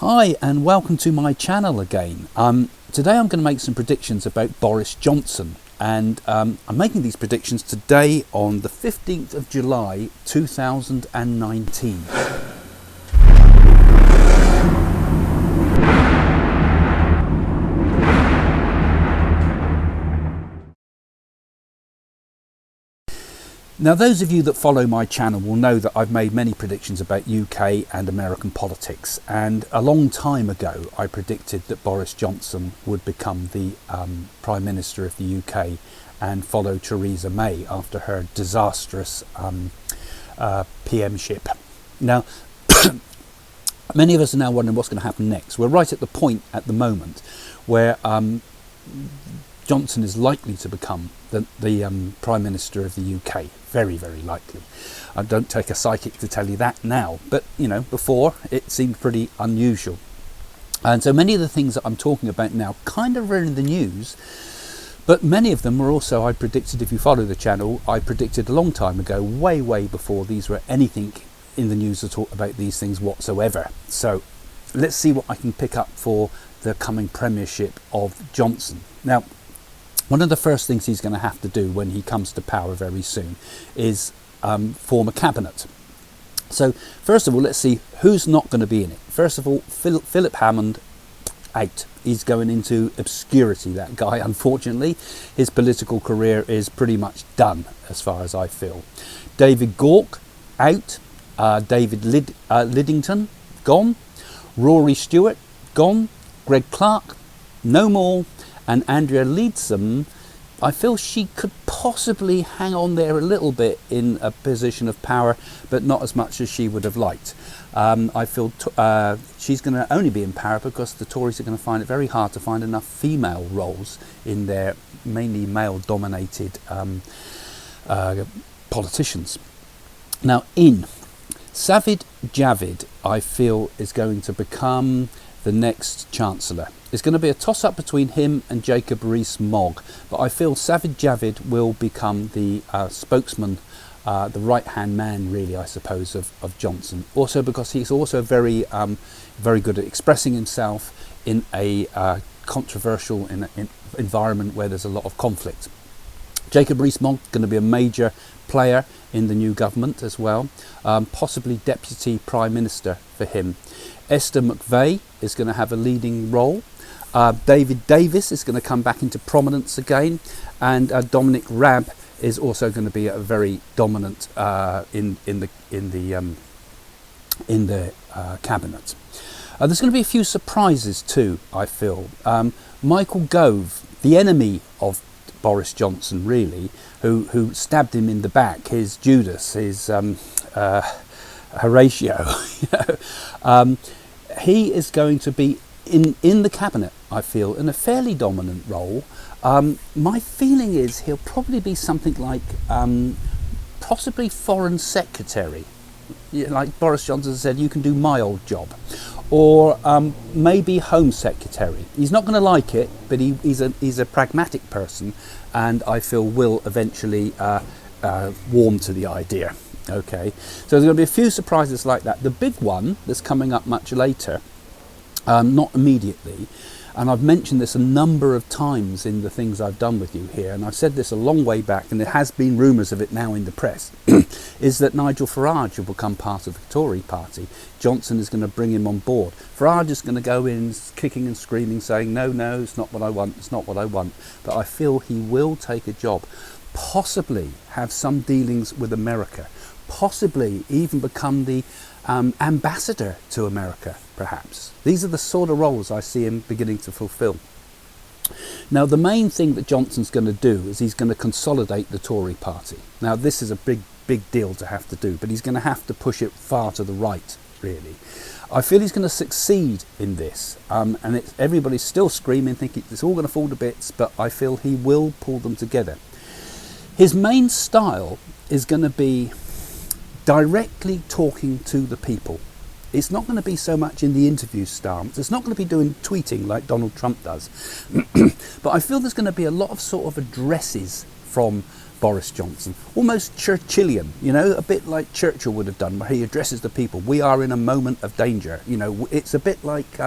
Hi and welcome to my channel again. Today I'm going to make some predictions about Boris Johnson, and I'm making these predictions today on the 15th of July 2019. Now, those of you that follow my channel will know that I've made many predictions about UK and American politics, and a long time ago I predicted that Boris Johnson would become the Prime Minister of the UK and follow Theresa May after her disastrous PMship. Now, many of us are now wondering what's going to happen next. We're right at the point at the moment where Johnson is likely to become the Prime Minister of the UK. Very, very likely. I don't take a psychic to tell you that now, but you know, before it seemed pretty unusual. And so many of the things that I'm talking about now kind of are in the news, but many of them were also, I predicted, if you follow the channel, I predicted a long time ago, way before these were anything in the news to talk about these things whatsoever. So let's see what I can pick up for the coming premiership of Johnson. Now, one of the first things he's going to have to do when he comes to power very soon is form a cabinet. So first of all, let's see who's not going to be in it. First of all, Phill Hammond, out. He's going into obscurity, that guy. Unfortunately, his political career is pretty much done as far as I feel. David Gauke, out. David Lidington, gone. Rory Stewart, gone. Greg Clark, no more. And Andrea Leadsom, I feel she could possibly hang on there a little bit in a position of power, but not as much as she would have liked. I feel she's going to only be in power because the Tories are going to find it very hard to find enough female roles in their mainly male-dominated politicians. Now, Sajid Javid, I feel, is going to become the next Chancellor. It's going to be a toss-up between him and Jacob Rees-Mogg, but I feel Sajid Javid will become the spokesman, the right-hand man, really, I suppose, of Johnson. Also because he's also very good at expressing himself in a controversial environment where there's a lot of conflict. Jacob Rees-Mogg going to be a major player in the new government as well, possibly Deputy Prime Minister for him. Esther McVey is going to have a leading role. David Davis is going to come back into prominence again, and Dominic Raab is also going to be a very dominant in the cabinet. There's going to be a few surprises too, I feel. Michael Gove, the enemy of Boris Johnson, really, who stabbed him in the back, his Judas, his Horatio, he is going to be in the cabinet, I feel, in a fairly dominant role. My feeling is he'll probably be something like possibly Foreign Secretary. Like Boris Johnson said, you can do my old job. Or maybe Home Secretary. He's not going to like it, but he's a pragmatic person, and I feel will eventually warm to the idea. Okay, so there's going to be a few surprises like that. The big one that's coming up much later, not immediately, and I've mentioned this a number of times in the things I've done with you here, and I've said this a long way back, and there has been rumours of it now in the press, is that Nigel Farage will become part of the Tory party. Johnson is going to bring him on board. Farage is going to go in kicking and screaming, saying, no, it's not what I want, it's not what I want. But I feel he will take a job, possibly have some dealings with America, possibly even become the ambassador to America, perhaps. These are the sort of roles I see him beginning to fulfill. Now, the main thing that Johnson's going to do is he's going to consolidate the Tory party. Now, this is a big deal to have to do, but he's going to have to push it far to the right, really. I feel he's going to succeed in this, and everybody's still screaming, thinking it's all going to fall to bits, but I feel he will pull them together. His main style is going to be directly talking to the people. It's not going to be so much in the interview stance. It's not going to be doing tweeting like Donald Trump does. But I feel there's going to be a lot of sort of addresses from Boris Johnson, almost Churchillian, a bit like Churchill would have done, where he addresses the people. We are in a moment of danger. It's a bit like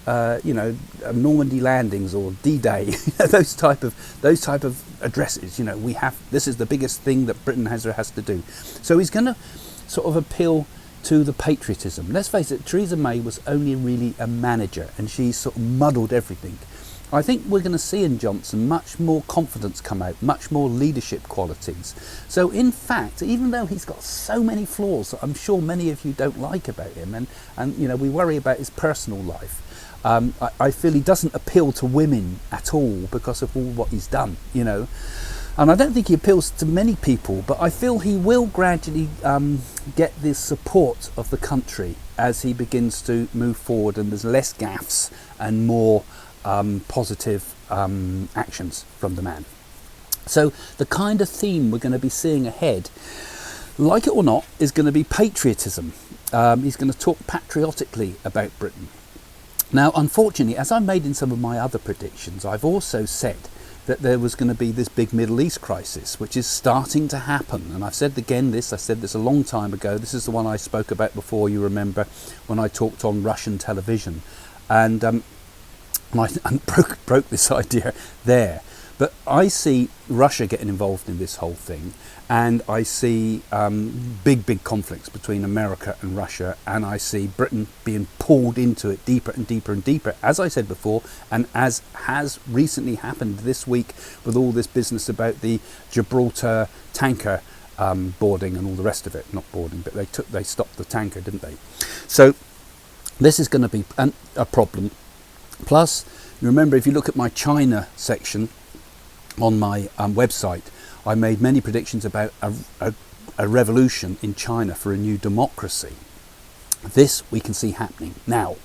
Normandy landings or D-Day, those type of addresses. This is the biggest thing that Britain has to do. So he's going to sort of appeal to the patriotism. Let's face it, Theresa May was only really a manager, and she sort of muddled everything. I think we're going to see in Johnson much more confidence come out, much more leadership qualities. So in fact, even though he's got so many flaws that I'm sure many of you don't like about him, and we worry about his personal life, I feel he doesn't appeal to women at all because of all what he's done, And I don't think he appeals to many people, but I feel he will gradually get the support of the country as he begins to move forward, and there's less gaffes and more positive actions from the man. So the kind of theme we're going to be seeing ahead, like it or not, is going to be patriotism. He's going to talk patriotically about Britain. Now, unfortunately, as I made in some of my other predictions, I've also said that there was going to be this big Middle East crisis, which is starting to happen. And I said this a long time ago. This is the one I spoke about before, you remember, when I talked on Russian television. And I broke this idea there. But I see Russia getting involved in this whole thing, and I see big conflicts between America and Russia, and I see Britain being pulled into it deeper and deeper and deeper, as I said before, and as has recently happened this week with all this business about the Gibraltar tanker boarding and all the rest of it. Not boarding, but they stopped the tanker, didn't they? So this is going to be a problem. Plus, remember, if you look at my China section on my website, I made many predictions about a revolution in China for a new democracy. This we can see happening now.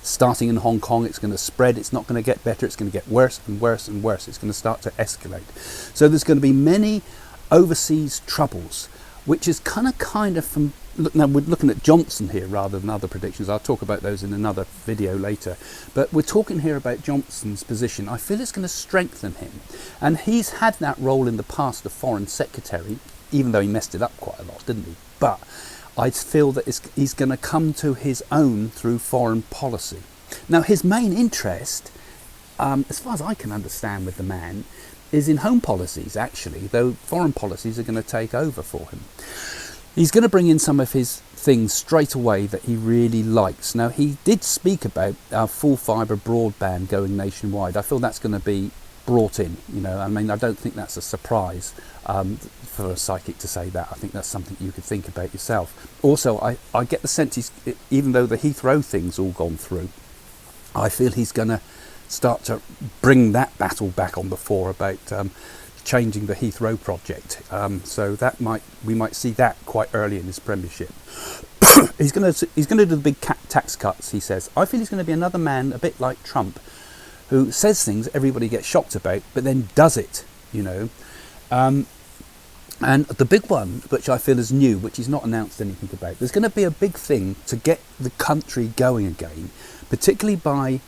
Starting in Hong Kong, it's going to spread. It's not going to get better. It's going to get worse and worse and worse. It's going to start to escalate. So there's going to be many overseas troubles, which is kind of from. Now we're looking at Johnson here rather than other predictions. I'll talk about those in another video later. But we're talking here about Johnson's position. I feel it's going to strengthen him. And he's had that role in the past of Foreign Secretary, even though he messed it up quite a lot, didn't he? But I feel that he's going to come to his own through foreign policy. Now his main interest, as far as I can understand with the man, is in home policies actually, though foreign policies are going to take over for him. He's going to bring in some of his things straight away that he really likes. Now, he did speak about full fibre broadband going nationwide. I feel that's going to be brought in. I don't think that's a surprise for a psychic to say that. I think that's something you could think about yourself. Also, I get the sense even though the Heathrow thing's all gone through, I feel he's going to start to bring that battle back on the fore about changing the Heathrow project, so we might see that quite early in his premiership. He's going to do the big tax cuts. He says. I feel he's going to be another man, a bit like Trump, who says things everybody gets shocked about, but then does it. And the big one, which I feel is new, which he's not announced anything about. There's going to be a big thing to get the country going again, particularly by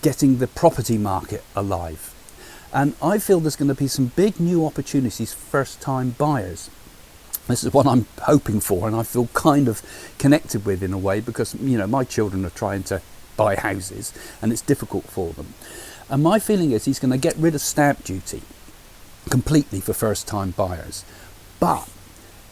getting the property market alive. And I feel there's going to be some big new opportunities for first-time buyers. This is what I'm hoping for, and I feel kind of connected with in a way because, my children are trying to buy houses and it's difficult for them. And my feeling is he's going to get rid of stamp duty completely for first-time buyers. But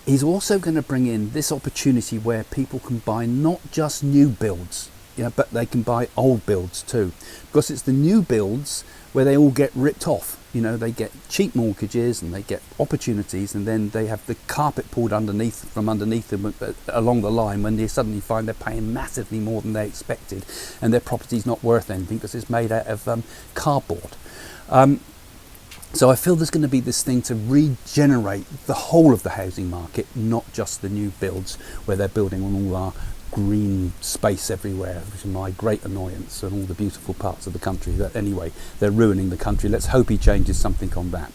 he's also going to bring in this opportunity where people can buy not just new builds, but they can buy old builds too. Because it's the new builds where they all get ripped off. They get cheap mortgages and they get opportunities, and then they have the carpet pulled from underneath them along the line when they suddenly find they're paying massively more than they expected and their property's not worth anything because it's made out of cardboard. So I feel there's going to be this thing to regenerate the whole of the housing market, not just the new builds where they're building on all our green space everywhere, which is my great annoyance, and all the beautiful parts of the country. That anyway, they're ruining the country. Let's hope he changes something on that.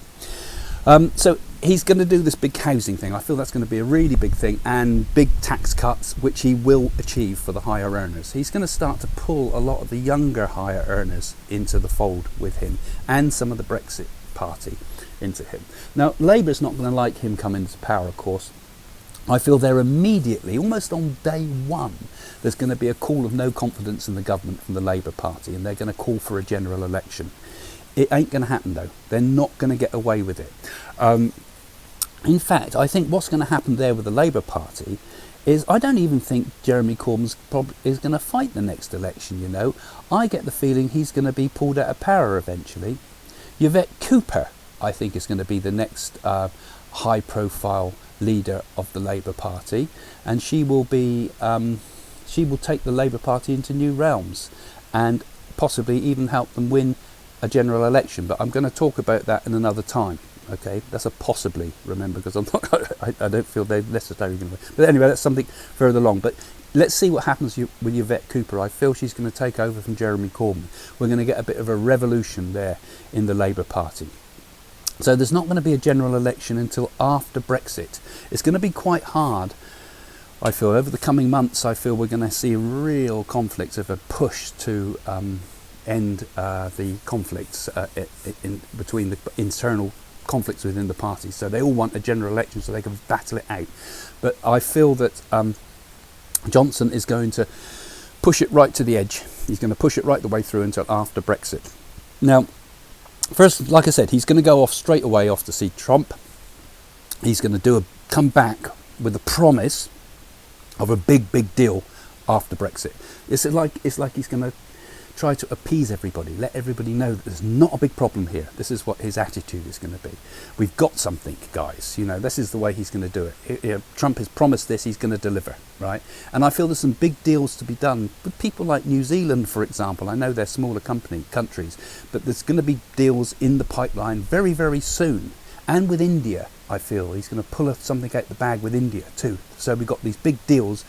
So he's going to do this big housing thing. I feel that's going to be a really big thing, and big tax cuts, which he will achieve for the higher earners. He's going to start to pull a lot of the younger higher earners into the fold with him, and some of the Brexit party, into him. Now, Labour's not going to like him coming into power, of course. I feel they're immediately, almost on day one, there's going to be a call of no confidence in the government from the Labour Party, and they're going to call for a general election. It ain't going to happen, though. They're not going to get away with it. In fact, I think what's going to happen there with the Labour Party is I don't even think Jeremy Corbyn is going to fight the next election, you know. I get the feeling he's going to be pulled out of power eventually. Yvette Cooper, I think, is going to be the next high-profile leader of the Labour Party, and she will take the Labour Party into new realms and possibly even help them win a general election. But I'm going to talk about that in another time. Okay, that's a possibly, remember, because I don't feel they're necessarily going to win. But anyway, that's something further along. But let's see what happens with Yvette Cooper. I feel she's going to take over from Jeremy Corbyn. We're going to get a bit of a revolution there in the Labour Party. So there's not going to be a general election until after Brexit. It's going to be quite hard, I feel. Over the coming months, I feel we're going to see a real conflict of a push to end the conflicts between the internal conflicts within the party. So they all want a general election so they can battle it out. But I feel that Johnson is going to push it right to the edge. He's going to push it right the way through until after Brexit. Now, first, like I said, he's going to go off straight away off to see Trump. He's going to come back with a promise of a big deal after Brexit. It's like he's going to try to appease everybody, let everybody know that there's not a big problem here. This is what his attitude is going to be. We've got something, guys. You know, this is the way he's going to do it. Trump has promised this, he's going to deliver, right? And I feel there's some big deals to be done with people like New Zealand, for example. I know they're smaller countries, but there's going to be deals in the pipeline very, very soon. And with India, I feel he's going to pull something out the bag with India too. So we've got these big deals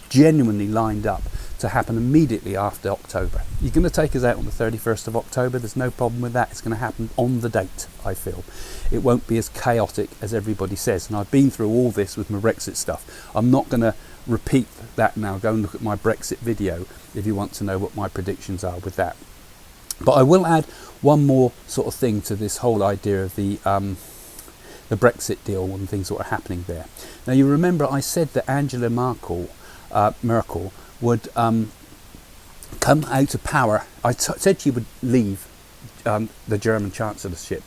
genuinely lined up to happen immediately after October. You're going to take us out on the 31st of October. There's no problem with that. It's going to happen on the date, I feel. It won't be as chaotic as everybody says. And I've been through all this with my Brexit stuff. I'm not going to repeat that now. Go and look at my Brexit video if you want to know what my predictions are with that. But I will add one more sort of thing to this whole idea of the Brexit deal and things that are happening there. Now, you remember I said that Angela Merkel would come out of power. I said she would leave the German Chancellorship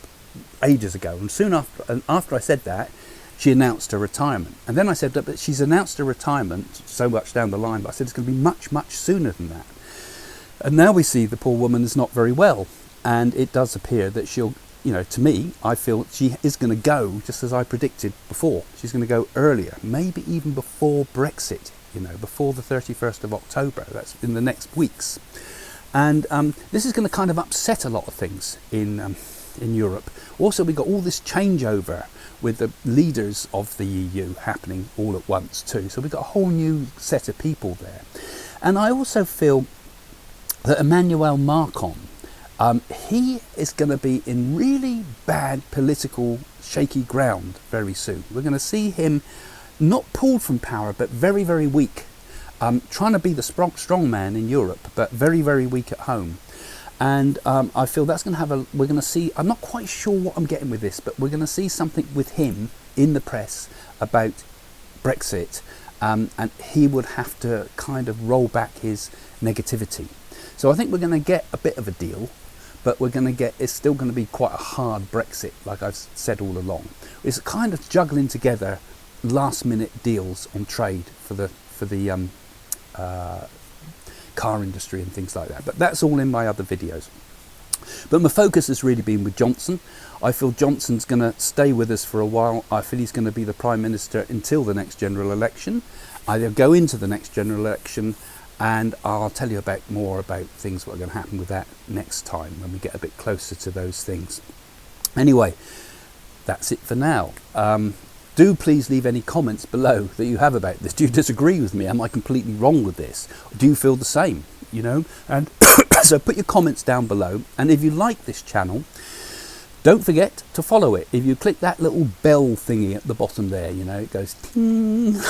ages ago, and soon after I said that, she announced her retirement. And then I said that, but she's announced her retirement so much down the line, but I said it's going to be much sooner than that. And now we see the poor woman is not very well, and it does appear that she'll, you know, to me, I feel she is going to go just as I predicted before. She's going to go earlier, maybe even before Brexit. You know, before the 31st of October, that's in the next weeks. And this is going to kind of upset a lot of things in Europe. Also, we've got all this changeover with the leaders of the EU happening all at once too. So we've got a whole new set of people there. And I also feel that Emmanuel Macron, he is going to be in really bad political shaky ground very soon. We're going to see him not pulled from power, but very, very weak. Trying to be the strong man in Europe, but very, very weak at home. And I feel that's going to we're going to see, I'm not quite sure what I'm getting with this, but we're going to see something with him in the press about Brexit. And he would have to kind of roll back his negativity. So I think we're going to get a bit of a deal, but it's still going to be quite a hard Brexit, like I've said all along. It's kind of juggling together last minute deals on trade for the car industry and things like that, but that's all in my other videos. But my focus has really been with Johnson. I feel Johnson's going to stay with us for a while. I feel he's going to be the Prime Minister until the next general election. I'll go into the next general election, and I'll tell you more about things that are going to happen with that next time when we get a bit closer to those things. Anyway, that's it for now. Do please leave any comments below that you have about this. Do you disagree with me? Am I completely wrong with this? Do you feel the same? You know, and so put your comments down below. And if you like this channel, don't forget to follow it. If you click that little bell thingy at the bottom there, you know, it goes ting,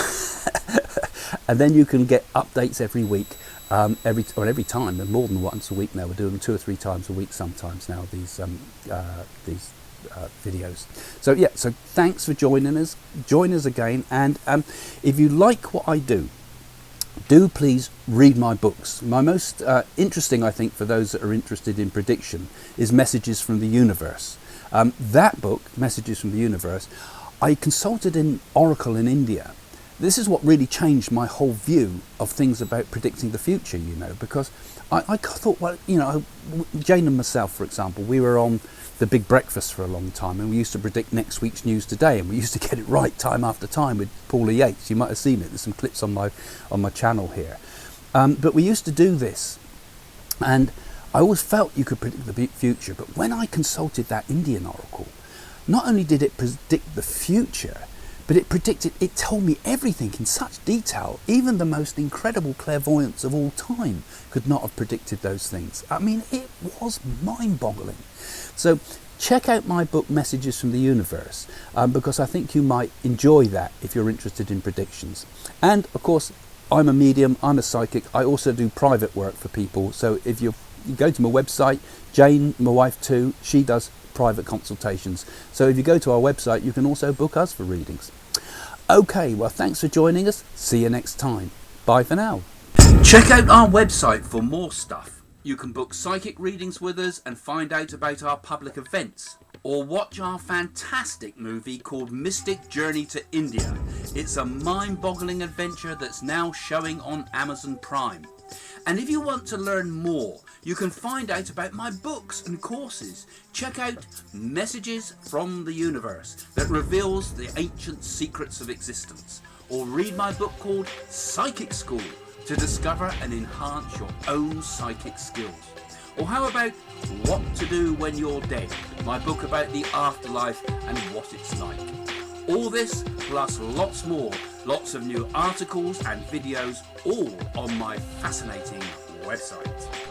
and then you can get updates every week, every time, and more than once a week now. We're doing them 2 or 3 times a week sometimes now. These videos. So yeah, so thanks for joining us. Join us again, and if you like what I do please read my books. My most interesting, I think, for those that are interested in prediction, is Messages from the Universe. That book, Messages from the Universe, I consulted an oracle in India. This is what really changed my whole view of things about predicting the future, you know, because I thought, well, you know, Jane and myself, for example, we were on the Big Breakfast for a long time, and we used to predict next week's news today, and we used to get it right time after time with Paula Yates. You might have seen it. There's some clips on my channel here. But we used to do this, and I always felt you could predict the future. But when I consulted that Indian oracle, not only did it predict the future, but it told me everything in such detail. Even the most incredible clairvoyants of all time could not have predicted those things. I mean, it was mind-boggling. So check out my book, Messages from the Universe, because I think you might enjoy that if you're interested in predictions. And of course, I'm a medium, I'm a psychic. I also do private work for people. So if you go to my website, Jane, my wife too, she does private consultations. So if you go to our website, you can also book us for readings. Okay, well, thanks for joining us. See you next time. Bye for now. Check out our website for more stuff. You can book psychic readings with us and find out about our public events. Or watch our fantastic movie called Mystic Journey to India. It's a mind-boggling adventure that's now showing on Amazon Prime. And if you want to learn more, you can find out about my books and courses. Check out Messages from the Universe that reveals the ancient secrets of existence. Or read my book called Psychic School to discover and enhance your own psychic skills. Or how about What to Do When You're Dead, my book about the afterlife and what it's like. All this plus lots more, lots of new articles and videos, all on my fascinating website.